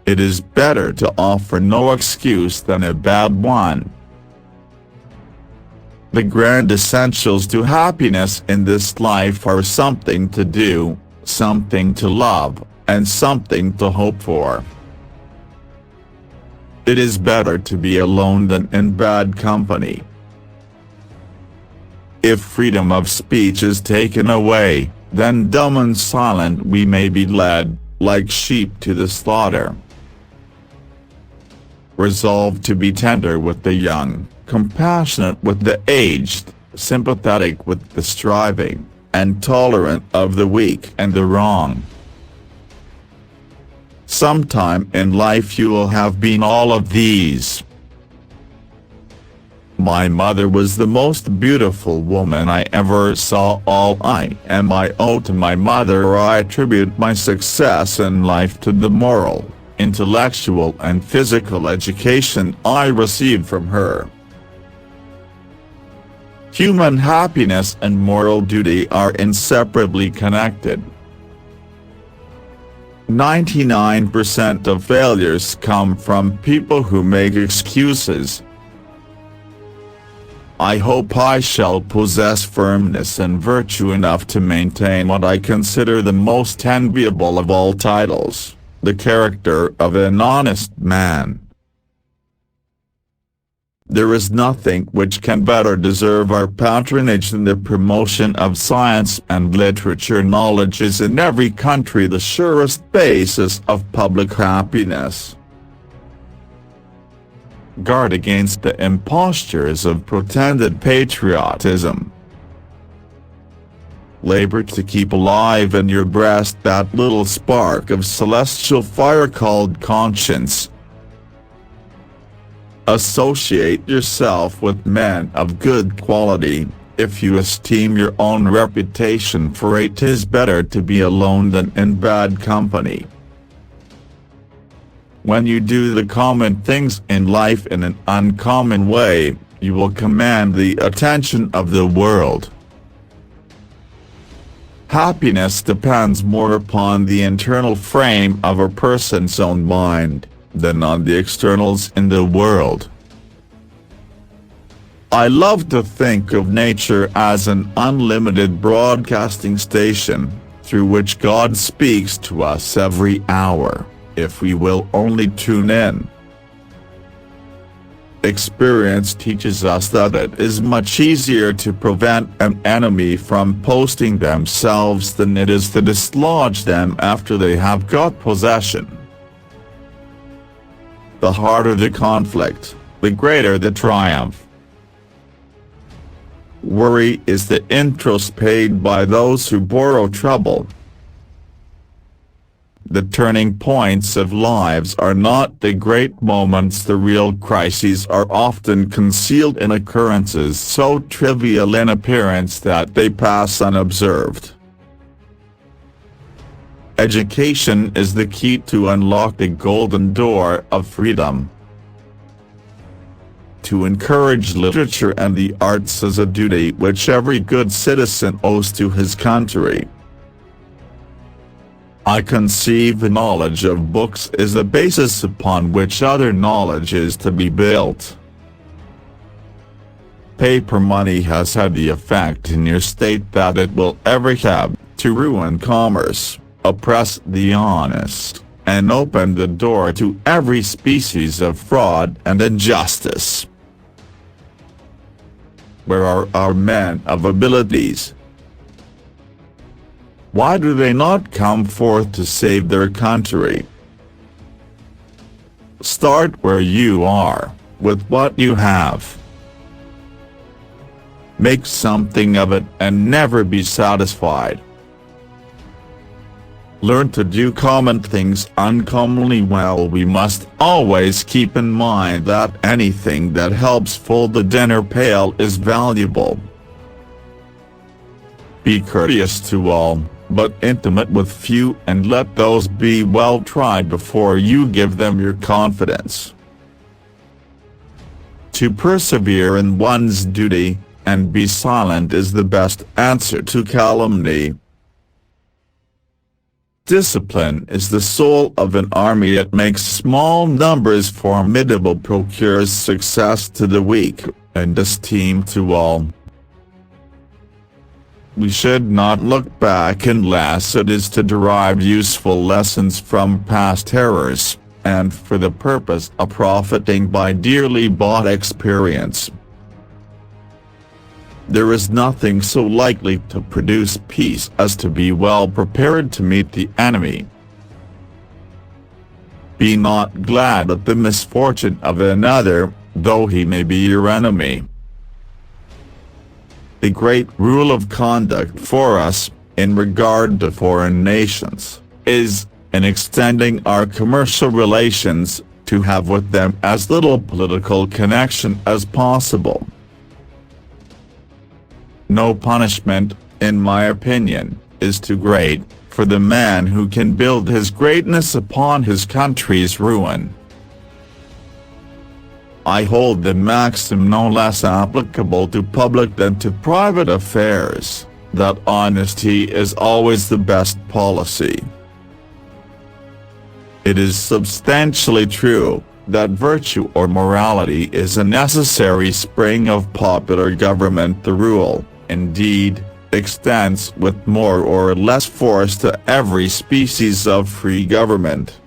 It is better to offer no excuse than a bad one. The grand essentials to happiness in this life are something to do, something to love, and something to hope for. It is better to be alone than in bad company. If freedom of speech is taken away, then dumb and silent we may be led, like sheep to the slaughter. Resolve to be tender with the young, compassionate with the aged, sympathetic with the striving, and tolerant of the weak and the wrong. Sometime in life you will have been all of these. My mother was the most beautiful woman I ever saw. All I am I owe to my mother, or I attribute my success in life to the moral, intellectual and physical education I received from her. Human happiness and moral duty are inseparably connected. 99% of failures come from people who make excuses. I hope I shall possess firmness and virtue enough to maintain what I consider the most enviable of all titles, the character of an honest man. There is nothing which can better deserve our patronage than the promotion of science and literature. Knowledge is in every country the surest basis of public happiness. Guard against the impostures of pretended patriotism. Labor to keep alive in your breast that little spark of celestial fire called conscience. Associate yourself with men of good quality, if you esteem your own reputation, for it is better to be alone than in bad company. When you do the common things in life in an uncommon way, you will command the attention of the world. Happiness depends more upon the internal frame of a person's own mind than on the externals in the world. I love to think of nature as an unlimited broadcasting station, through which God speaks to us every hour, if we will only tune in. Experience teaches us that it is much easier to prevent an enemy from posting themselves than it is to dislodge them after they have got possession. The harder the conflict, the greater the triumph. Worry is the interest paid by those who borrow trouble. The turning points of lives are not the great moments. The real crises are often concealed in occurrences so trivial in appearance that they pass unobserved. Education is the key to unlock the golden door of freedom. To encourage literature and the arts is a duty which every good citizen owes to his country. I conceive the knowledge of books is the basis upon which other knowledge is to be built. Paper money has had the effect in your state that it will ever have, to ruin commerce, oppress the honest, and open the door to every species of fraud and injustice. Where are our men of abilities? Why do they not come forth to save their country? Start where you are, with what you have. Make something of it and never be satisfied. Learn to do common things uncommonly well. We must always keep in mind that anything that helps fill the dinner pail is valuable. Be courteous to all, but intimate with few, and let those be well tried before you give them your confidence. To persevere in one's duty, and be silent, is the best answer to calumny. Discipline is the soul of an army. It makes small numbers formidable, procures success to the weak, and esteem to all. We should not look back unless it is to derive useful lessons from past errors, and for the purpose of profiting by dearly bought experience. There is nothing so likely to produce peace as to be well prepared to meet the enemy. Be not glad at the misfortune of another, though he may be your enemy. The great rule of conduct for us, in regard to foreign nations, is, in extending our commercial relations, to have with them as little political connection as possible. No punishment, in my opinion, is too great for the man who can build his greatness upon his country's ruin. I hold the maxim no less applicable to public than to private affairs, that honesty is always the best policy. It is substantially true that virtue or morality is a necessary spring of popular government. The rule, indeed, extends with more or less force to every species of free government.